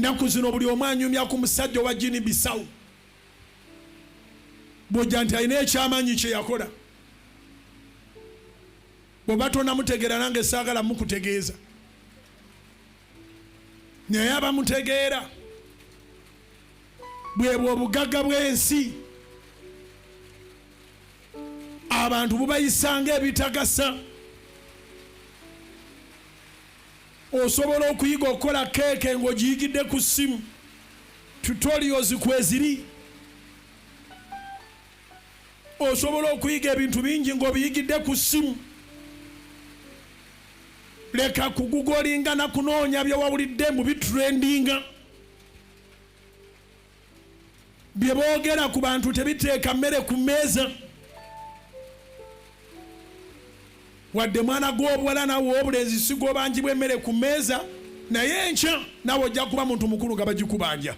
Enaku zino buli omu anyumya ku musajja wa Guinea Bissau bw'ojja nti alina ekyamanyi kye yakola. Bw'oba tonamutegeera nange saagala mukutegeeza, naye abamutegeera. Bwebwo obugagga bw'ensi abantu bubayisanga ebitagasa. Osobola okuyiga okukola keeke ng'ogiyigidde ku ssimu, tutorials kweziri. Osobola okuyiga ebintu bingi ng'obiyigidde ku ssimu. Leka kugugolinga na kunoonya bye wawulidde mu bitrendinga. Bye boogera ku bantu tebiteeka mmere ku mmeeza. Wadde mwana gw'obuwala nawe w'obulenzi si gw'obanjibwa emmere ku mmeeza, naye enkya nawe ojja kuba muntu mukulu nga bagikubanja.